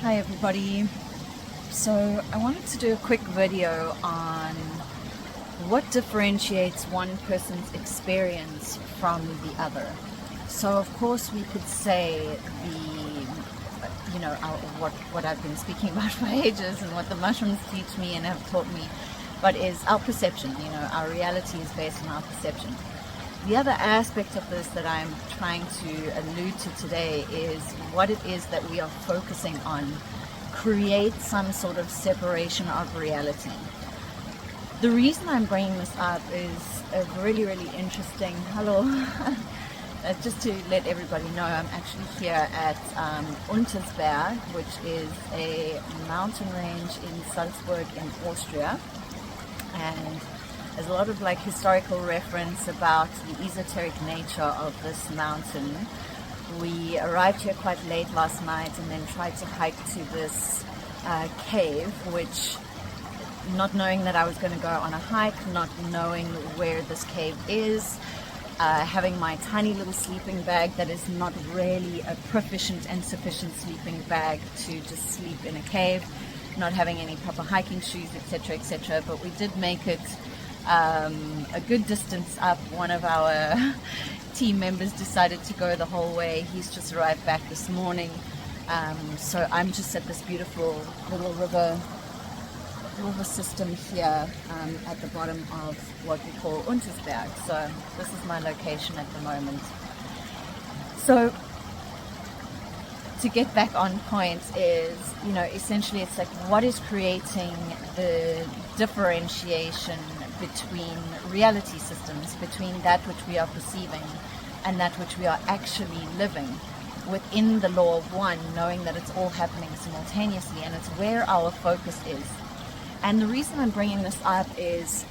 Hi everybody. So I wanted to do a quick video on what differentiates one person's experience from the other. So of course we could say what I've been speaking about for ages and what the mushrooms teach me and have taught me, but is our perception. Our reality is based on our perception. The other aspect of this that I'm trying to allude to today is what it is that we are focusing on creates some sort of separation of reality. The reason I'm bringing this up is a really, really interesting, just to let everybody know, I'm actually here at Untersberg, which is a mountain range in Salzburg in Austria. And there's a lot of historical reference about the esoteric nature of this mountain. We arrived here quite late last night and then tried to hike to this cave, which, not knowing that I was going to go on a hike, not knowing where this cave is, having my tiny little sleeping bag that is not really a proficient and sufficient sleeping bag to just sleep in a cave, not having any proper hiking shoes, etc., etc. But we did make it a good distance up. One of our team members decided to go the whole way. He's just arrived back this morning. So I'm just at this beautiful little river system here at the bottom of what we call Untersberg. So this is my location at the moment. So to get back on point is, essentially it's what is creating the differentiation between reality systems, between that which we are perceiving and that which we are actually living within the law of one, knowing that it's all happening simultaneously, and it's where our focus is. And the reason I'm bringing this up is,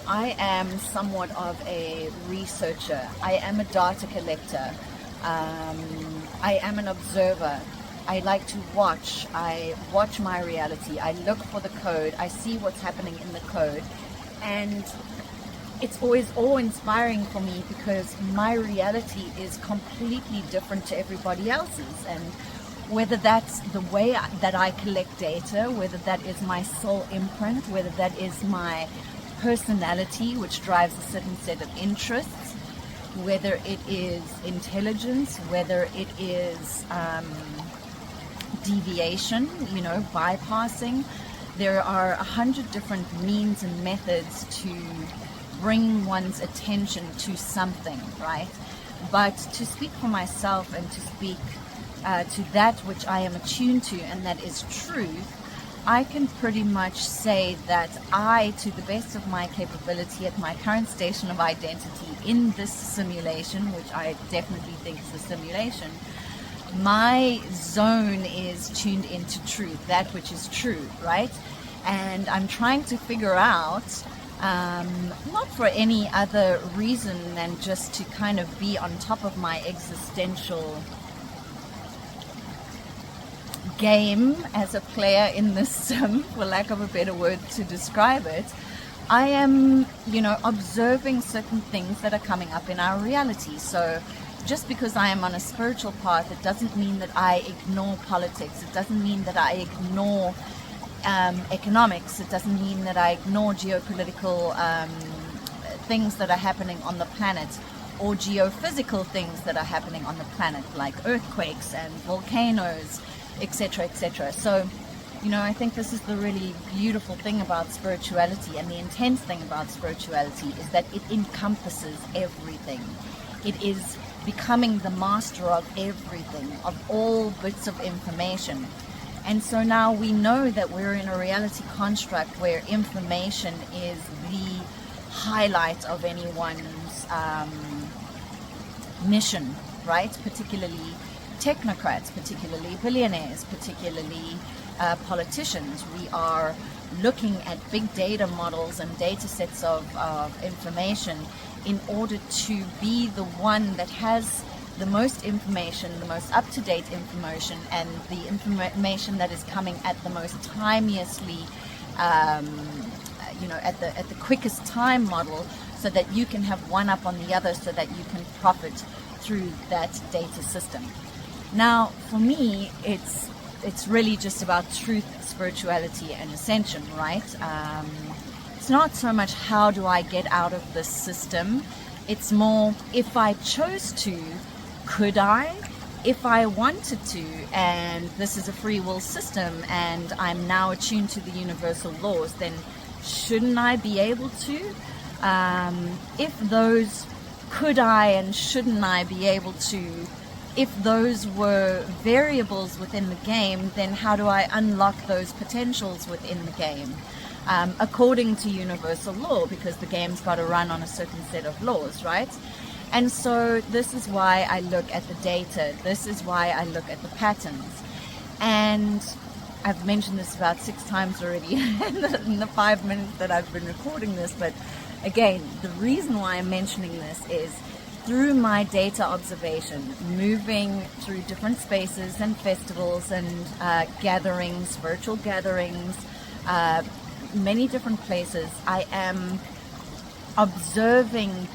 I am somewhat of a researcher. I am a data collector. I am an observer. I like to watch. I watch my reality. I look for the code. I see what's happening in the code. And it's always awe-inspiring for me because my reality is completely different to everybody else's. And whether that's the way that I collect data, whether that is my soul imprint, whether that is my personality, which drives a certain set of interests, whether it is intelligence, whether it is deviation, bypassing. There are 100 different means and methods to bring one's attention to something, right? But to speak for myself and to speak to that which I am attuned to, and that is truth, I can pretty much say that I, to the best of my capability at my current station of identity in this simulation, which I definitely think is a simulation, my zone is tuned into truth, that which is true, right? And I'm trying to figure out, not for any other reason than just to kind of be on top of my existential game as a player in this sim, for lack of a better word to describe it. I am, observing certain things that are coming up in our reality. So just because I am on a spiritual path, it doesn't mean that I ignore politics. It doesn't mean that I ignore economics. It doesn't mean that I ignore geopolitical things that are happening on the planet, or geophysical things that are happening on the planet, like earthquakes and volcanoes, etc., etc. So, I think this is the really beautiful thing about spirituality, and the intense thing about spirituality is that it encompasses everything. It is becoming the master of everything, of all bits of information. And so now we know that we're in a reality construct where information is the highlight of anyone's mission, right? Particularly technocrats, particularly billionaires, particularly politicians. We are looking at big data models and data sets of information in order to be the one that has the most information, the most up-to-date information, and the information that is coming at the most timeously, at the quickest time model, so that you can have one up on the other, so that you can profit through that data system. Now, for me, it's it's really just about truth, spirituality, and ascension, right? It's not so much how do I get out of this system. It's more, if I chose to, could I? If I wanted to, and this is a free will system, and I'm now attuned to the universal laws, then shouldn't I be able to? If those could I and shouldn't I be able to, if those were variables within the game, then how do I unlock those potentials within the game? According to universal law, because the game's got to run on a certain set of laws, right? And so this is why I look at the data. This is why I look at the patterns. And I've mentioned this about 6 times already in the 5 minutes that I've been recording this. But again, the reason why I'm mentioning this is through my data observation, moving through different spaces and festivals and gatherings, virtual gatherings, many different places, I am observing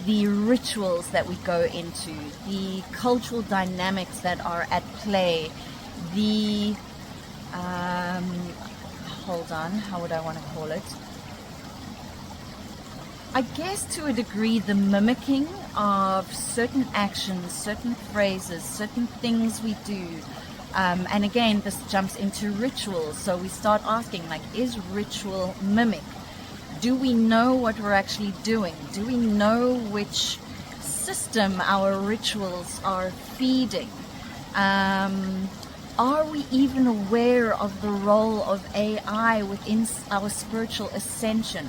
the rituals that we go into, the cultural dynamics that are at play, the hold on, how would I want to call it? I guess to a degree the mimicking of certain actions, certain phrases, certain things we do. And again, this jumps into rituals. So we start asking, like, is ritual mimic? Do we know what we're actually doing? Do we know which system our rituals are feeding? Are we even aware of the role of AI within our spiritual ascension?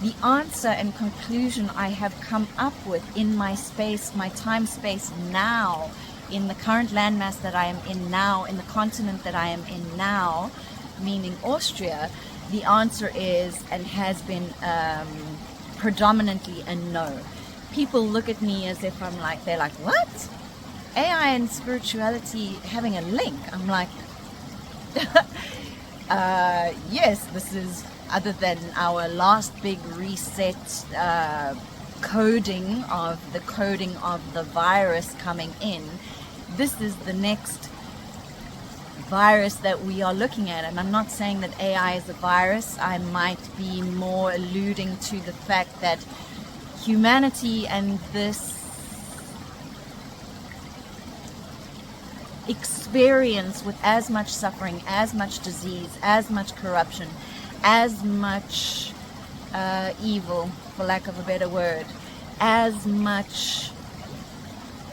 The answer and conclusion I have come up with in my space, my time space now, in the current landmass that I am in now, in the continent that I am in now, meaning Austria, the answer is and has been predominantly a no. People look at me as if I'm like, they're like, what? AI and spirituality having a link? I'm like, yes, this is, other than our last big reset coding of the virus coming in, this is the next virus that we are looking at. And I'm not saying that AI is a virus. I might be more alluding to the fact that humanity and this experience with as much suffering, as much disease, as much corruption, as much evil, for lack of a better word, as much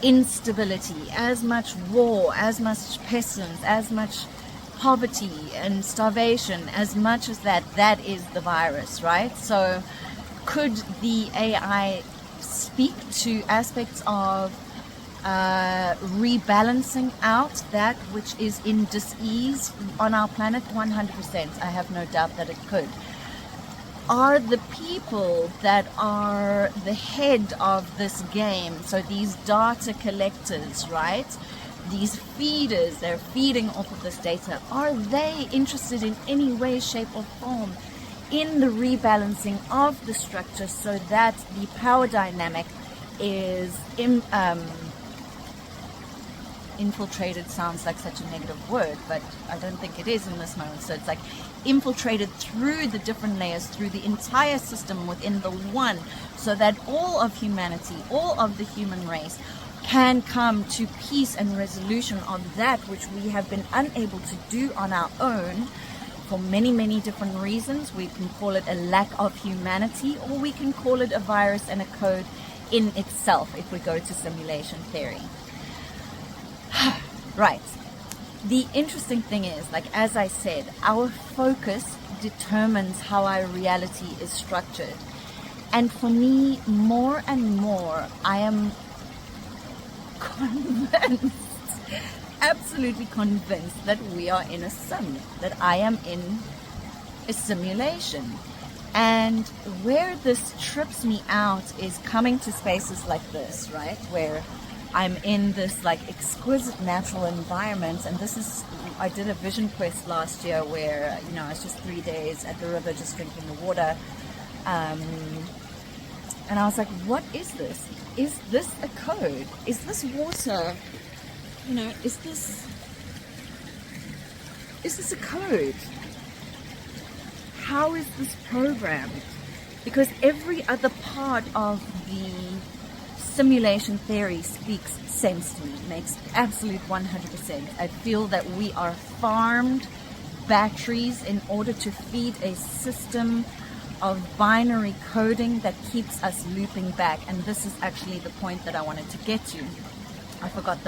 instability, as much war, as much pestilence, as much poverty and starvation, as much as that is the virus, right? So could the AI speak to aspects of rebalancing out that which is in dis-ease on our planet? 100%. I have no doubt that it could. Are the people that are the head of this game, so these data collectors, right, these feeders, they're feeding off of this data, are they interested in any way, shape or form in the rebalancing of the structure so that the power dynamic is infiltrated? Sounds like such a negative word, but I don't think it is in this moment. So it's like infiltrated through the different layers, through the entire system within the one, so that all of humanity, all of the human race can come to peace and resolution of that which we have been unable to do on our own for many, many different reasons. We can call it a lack of humanity, or we can call it a virus and a code in itself if we go to simulation theory. Right. The interesting thing is, like, as I said, our focus determines how our reality is structured. And for me, more and more, I am convinced, absolutely convinced, that we are in a sim, that I am in a simulation. And where this trips me out is coming to spaces like this, right, where I'm in this like exquisite natural environment. And this is, I did a vision quest last year where, you know, I was just 3 days at the river just drinking the water, and I was like, what is this? Is this a code? Is this water, you know, is this is this a code? How is this programmed? Because every other part of the simulation theory speaks sense to me, makes absolute 100%. I feel that we are farmed batteries in order to feed a system of binary coding that keeps us looping back. And this is actually the point that I wanted to get to. I forgot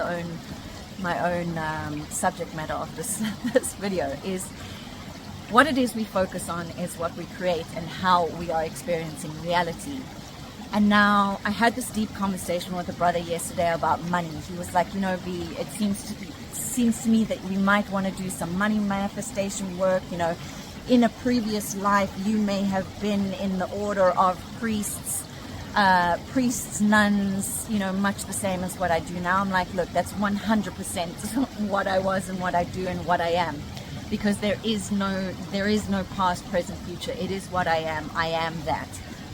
my own subject matter of this video is what it is we focus on is what we create and how we are experiencing reality. And now I had this deep conversation with a brother yesterday about money. He was like, V, it seems to me that we might want to do some money manifestation work. In a previous life, you may have been in the order of priests, nuns, much the same as what I do now. I'm like, look, that's 100% what I was and what I do and what I am. Because there is no past, present, future. It is what I am. I am that.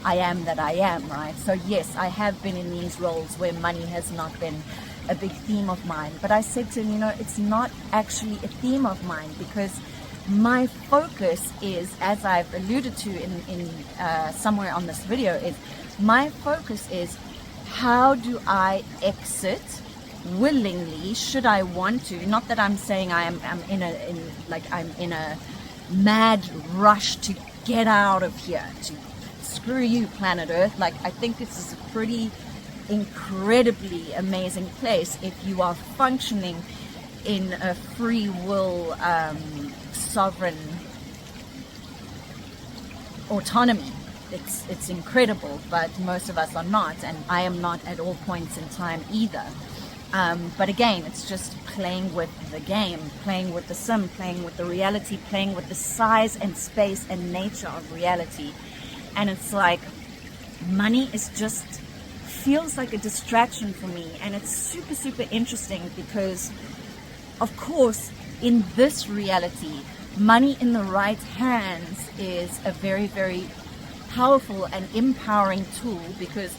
I am that I am, right? So yes, I have been in these roles where money has not been a big theme of mine. But I said to him, it's not actually a theme of mine, because my focus is, as I've alluded to in somewhere on this video, is my focus is how do I exit willingly, should I want to. Not that I'm saying I'm in a mad rush to get out of here, to screw you planet Earth. Like, I think this is a pretty incredibly amazing place if you are functioning in a free will sovereign autonomy. It's incredible, but most of us are not, and I am not at all points in time either. But again, it's just playing with the game, playing with the sim, playing with the reality, playing with the size and space and nature of reality. And it's like, money is just, feels like a distraction for me. And it's super, super interesting because, of course, in this reality, money in the right hands is a very, very powerful and empowering tool, because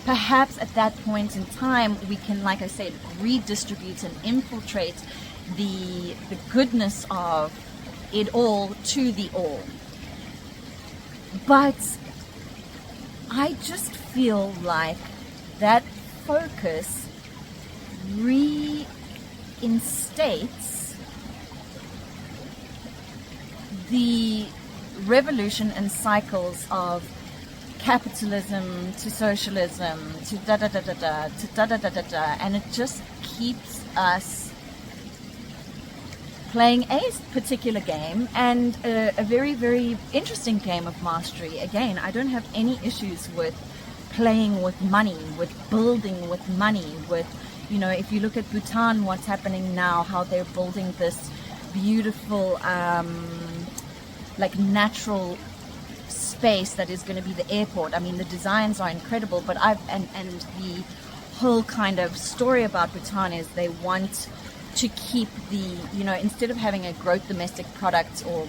perhaps at that point in time we can, like I said, redistribute and infiltrate the goodness of it all to the all. But I just feel like that focus reinstates the revolution and cycles of capitalism to socialism to da-da-da-da-da to da-da-da-da-da, and it just keeps us playing a particular game, and a very, very interesting game of mastery. Again, I don't have any issues with playing with money, with building with money, with, if you look at Bhutan, what's happening now, how they're building this beautiful natural space that is going to be the airport. I mean, the designs are incredible, but and the whole kind of story about Bhutan is they want to keep the, instead of having a gross domestic product or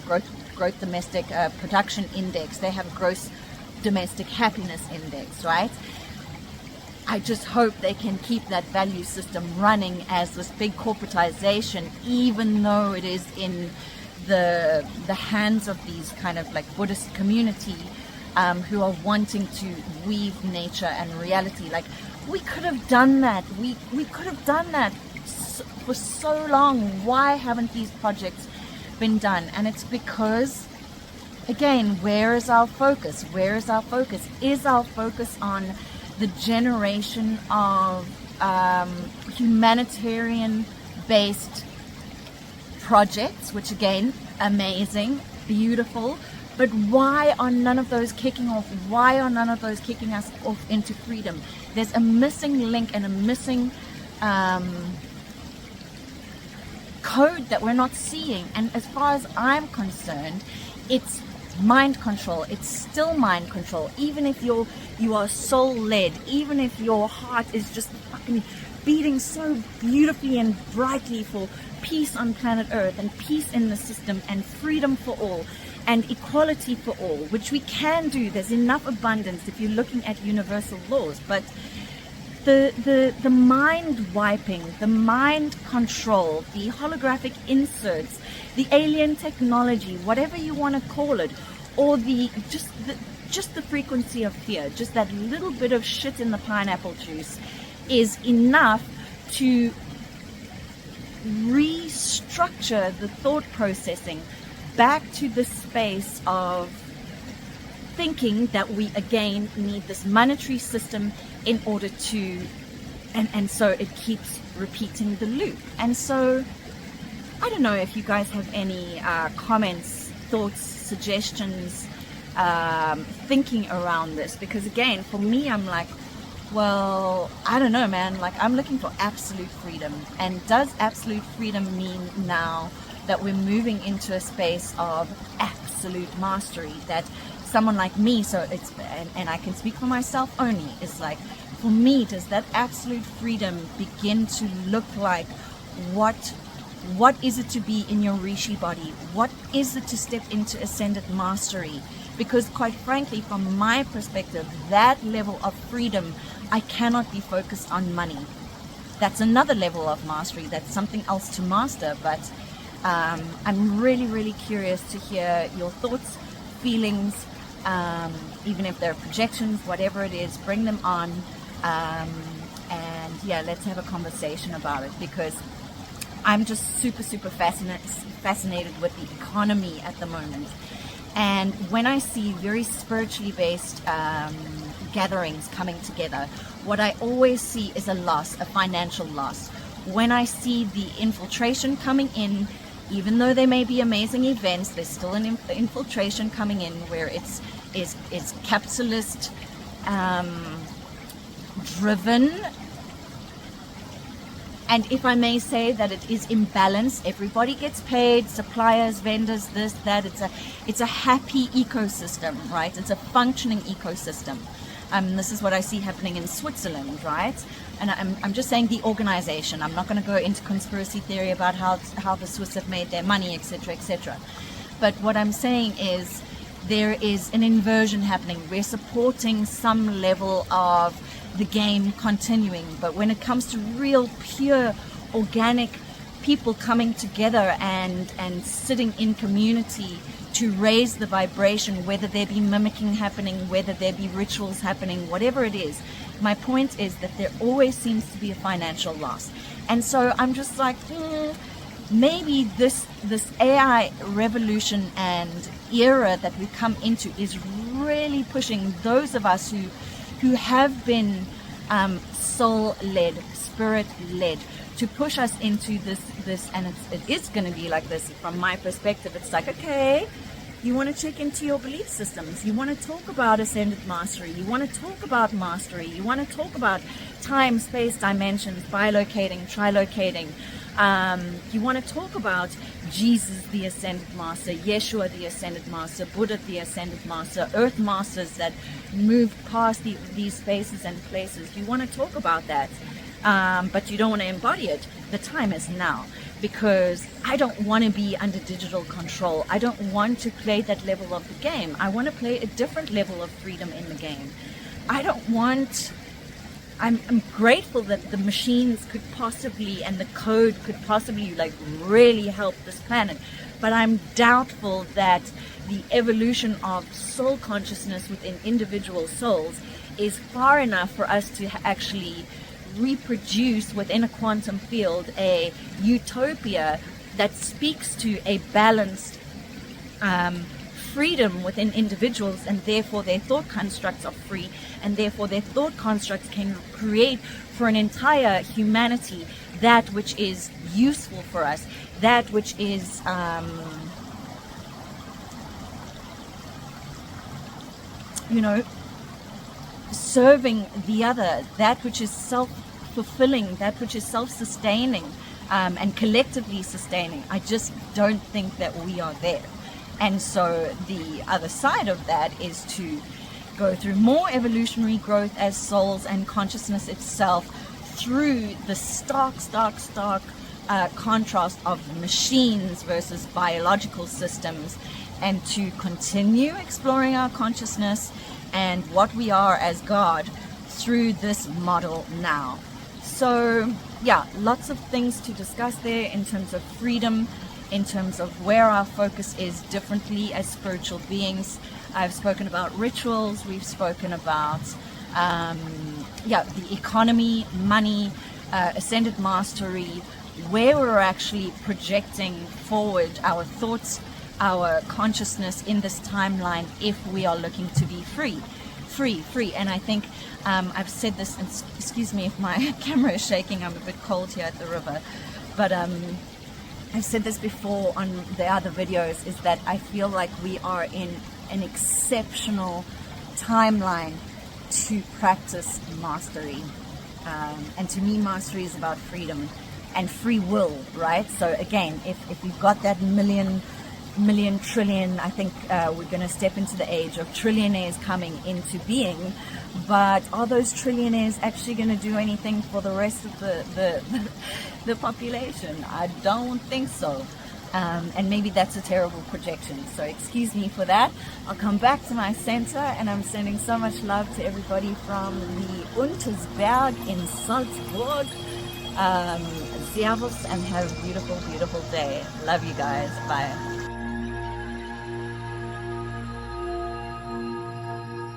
gross domestic production index, they have a gross domestic happiness index, right? I just hope they can keep that value system running as this big corporatization, even though it is in the hands of these kind of like Buddhist community who are wanting to weave nature and reality. Like, we could have done that. We could have done that for so long. Why haven't these projects been done? And it's because, again, where is our focus? Where is our focus? Is our focus on the generation of humanitarian-based projects, which again, amazing, beautiful, but why are none of those kicking off? Why are none of those kicking us off into freedom? There's a missing link and a missing code that we're not seeing. And as far as I'm concerned, it's mind control. It's still mind control. Even if you are soul led, even if your heart is just fucking beating so beautifully and brightly for peace on planet Earth and peace in the system and freedom for all and equality for all, which we can do. There's enough abundance if you're looking at universal laws. But the mind wiping, the mind control, the holographic inserts, the alien technology, whatever you want to call it, or just the frequency of fear, just that little bit of shit in the pineapple juice is enough to restructure the thought processing back to the space of thinking that we again need this monetary system in order to, and so it keeps repeating the loop. And so I don't know if you guys have any comments, thoughts, suggestions, thinking around this, because again, for me, I'm like, well, I don't know, man, like I'm looking for absolute freedom. And does absolute freedom mean now that we're moving into a space of absolute mastery, that someone like me, so it's, and I can speak for myself only, is like, for me, does that absolute freedom begin to look like what is it to be in your Rishi body? What is it to step into ascended mastery? Because quite frankly, from my perspective, that level of freedom, I cannot be focused on money. That's another level of mastery. That's something else to master. But I'm really, really curious to hear your thoughts, feelings, even if they're projections, whatever it is, bring them on. And yeah, let's have a conversation about it, because I'm just super, super fascinated with the economy at the moment. And when I see very spiritually based gatherings coming together, what I always see is a loss, a financial loss. When I see the infiltration coming in, even though there may be amazing events, there's still an infiltration coming in where it's capitalist driven. And if I may say that it is imbalanced, everybody gets paid, suppliers, vendors, this, that. It's a happy ecosystem, right? It's a functioning ecosystem. This is what I see happening in Switzerland, right? And I'm just saying the organization. I'm not going to go into conspiracy theory about how the Swiss have made their money, etc., etc. But what I'm saying is there is an inversion happening. We're supporting some level of the game continuing, but when it comes to real, pure, organic people coming together and sitting in community to raise the vibration, whether there be mimicking happening, whether there be rituals happening, whatever it is, my point is that there always seems to be a financial loss. And so I'm just like, maybe this AI revolution and era that we come into is really pushing those of us who have been soul-led, spirit-led, to push us into this, and it is going to be like this. From my perspective, it's like, okay, you want to check into your belief systems, you want to talk about ascended mastery, you want to talk about mastery, you want to talk about time, space, dimensions, bilocating, trilocating. You want to talk about Jesus, the Ascended Master, Yeshua, the Ascended Master, Buddha, the Ascended Master, Earth Masters that moved past these spaces and places. You want to talk about that, but you don't want to embody it. The time is now, because I don't want to be under digital control. I don't want to play that level of the game. I want to play a different level of freedom in the game. I'm grateful that the machines could possibly, and the code could possibly like really help this planet, but I'm doubtful that the evolution of soul consciousness within individual souls is far enough for us to actually reproduce within a quantum field a utopia that speaks to a balanced freedom within individuals, and therefore their thought constructs are free, and therefore their thought constructs can create for an entire humanity that which is useful for us, that which is serving the other, that which is self-fulfilling, that which is self-sustaining, and collectively sustaining. I just don't think that we are there. And so the other side of that is to go through more evolutionary growth as souls and consciousness itself through the stark contrast of machines versus biological systems, and to continue exploring our consciousness and what we are as God through this model now. So yeah, lots of things to discuss there in terms of freedom, in terms of where our focus is differently as spiritual beings. I've spoken about rituals, we've spoken about the economy, money, ascended mastery, where we're actually projecting forward our thoughts, our consciousness in this timeline if we are looking to be free. And I think I've said this, and excuse me if my camera is shaking, I'm a bit cold here at the river, but I've said this before on the other videos, is that I feel like we are in an exceptional timeline to practice mastery. And to me, mastery is about freedom and free will, right? So again, if you've got that million trillion, I think we're going to step into the age of trillionaires coming into being, but are those trillionaires actually going to do anything for the rest of the population? I don't think so. And maybe that's a terrible projection, so excuse me for that. I'll come back to my center, and I'm sending so much love to everybody from the Untersberg in Salzburg. Servus, and have a beautiful, beautiful day. Love you guys. Bye.